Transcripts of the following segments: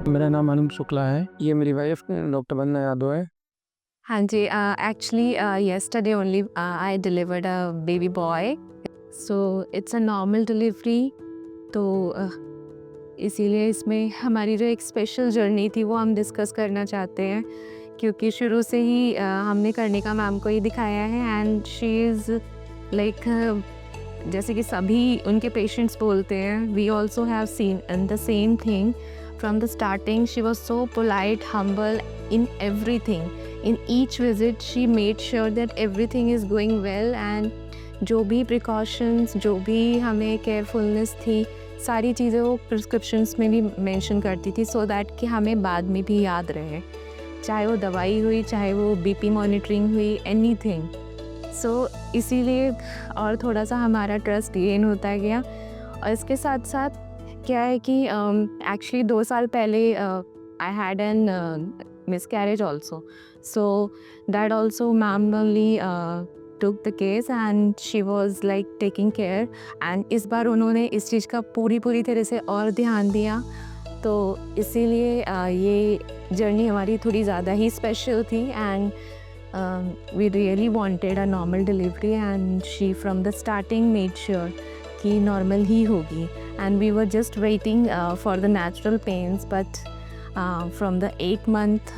मेरा नाम अनुप शुक्ला है। ये मेरी वाइफ डॉक्टर वंदना यादव है। हाँ जी, actually yesterday only I delivered a baby boy, so it's a normal delivery। तो इसीलिए इसमें हमारी जो एक स्पेशल जर्नी थी वो हम डिस्कस करना चाहते हैं, क्योंकि शुरू से ही हमने कर्णिका मैम को ही दिखाया है एंड शी इज़ लाइक जैसे कि सभी उनके पेशेंट्स बोलते हैं, we also have seen and the same thing from the starting. She was so polite, humble in everything. In each visit she made sure that everything is going well and जो भी precautions, जो भी हमें carefulness थी, सारी चीज़ें वो prescriptions में भी mention करती थी, so that कि हमें बाद में भी याद रहे, चाहे वो दवाई हुई, चाहे वो BP monitoring हुई, anything। so इसीलिए और थोड़ा सा हमारा trust gain होता गया। और इसके साथ साथ क्या है कि actually 2 साल पहले I had an miscarriage also, so that also ma'am only took the case and she was like taking care, and इस बार उन्होंने इस चीज़ का पूरी तरह से और ध्यान दिया, तो इसीलिए ये जर्नी हमारी थोड़ी ज़्यादा ही स्पेशल थी। And we really wanted a normal delivery and she from the starting made sure कि normal ही होगी, and we were just waiting for the natural pains, but from the 8th month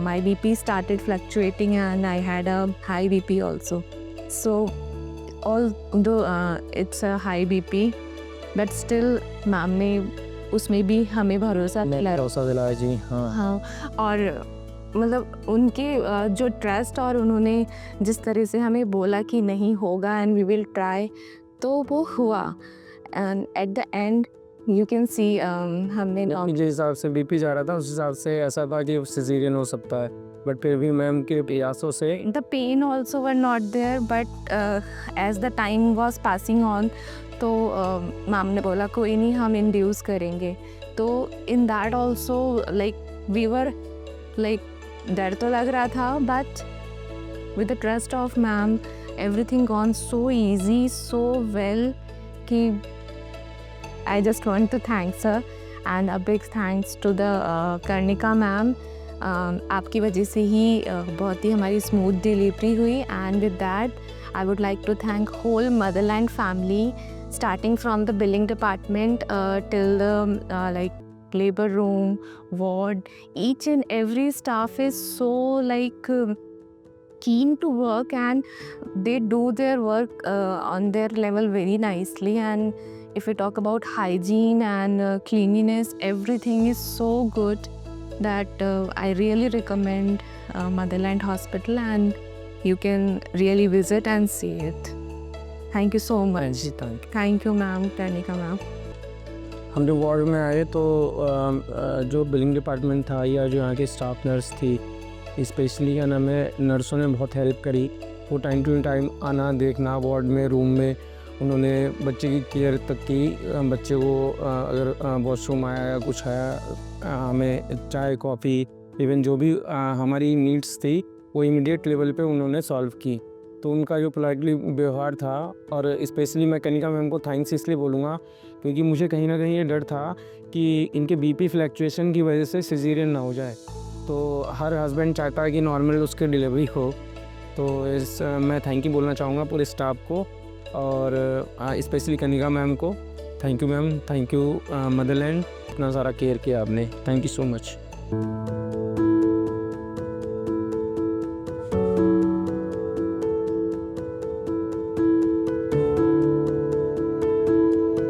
my BP started fluctuating and I had a high BP also। so although it's a high BP, but still ma'am ने उसमें भी हमें भरोसा दिलाया जी। हाँ, और मतलब उनके जो ट्रस्ट और उन्होंने जिस तरह से हमें बोला कि नहीं होगा एंड वी विल ट्राई, तो वो हुआ। And at the end you can see हमने जिस हिसाब से बीपी जा रहा था उस हिसाब से ऐसा था कि सिजेरियन हो सकता है, बट फिर भी मैम के प्रयासों से the pain also were not there, but as the time was passing on, तो मैम ने बोला कोई नहीं, हम इंड्यूस करेंगे। तो in that also like we were like डर तो लग रहा था, but with the trust of ma'am everything gone so easy, so well कि I just want to thank sir and a big thanks to the Karnika ma'am. आपकी वजह से ही बहुत ही हमारी स्मूथ डिलीवरी हुई। And with that I would like to thank whole Motherland family, starting from the billing department till the like labor room, ward, each and every staff is so like keen to work and they do their work on their level very nicely। and if we talk about hygiene and cleanliness, everything is so good that I really recommend Motherland Hospital, and you can really visit and see it। Thank you so much। जी Thank you ma'am, Karnika ma'am. हम जब ward में आए तो जो billing department था या जो यहाँ की स्टाफ नर्स थी, स्पेशली क्या नाम है, नर्सों ने बहुत हेल्प करी। वो टाइम टू टाइम आना, देखना वार्ड में, रूम में, उन्होंने बच्चे की केयर तक की। बच्चे को अगर वॉशरूम आया या कुछ आया, हमें चाय कॉफ़ी, इवन जो भी हमारी नीड्स थी वो इमीडिएट लेवल पे उन्होंने सॉल्व की। तो उनका जो पोलाइटली व्यवहार था, और स्पेशली मैं कर्णिका मैम को थैंक्स इसलिए बोलूँगा क्योंकि मुझे कहीं ना कहीं ये डर था कि इनके बीपी फ्लैक्चुएशन की वजह से सिजेरियन ना हो जाए। तो हर हस्बैंड चाहता है कि नॉर्मल उसकी डिलीवरी हो। तो मैं थैंक यू बोलना चाहूँगा पूरे स्टाफ को, और स्पेशली कर्णिका मैम को। Thank you ma'am, thank you Motherland, इतना सारा केयर किया आपने, थैंक यू सो मच।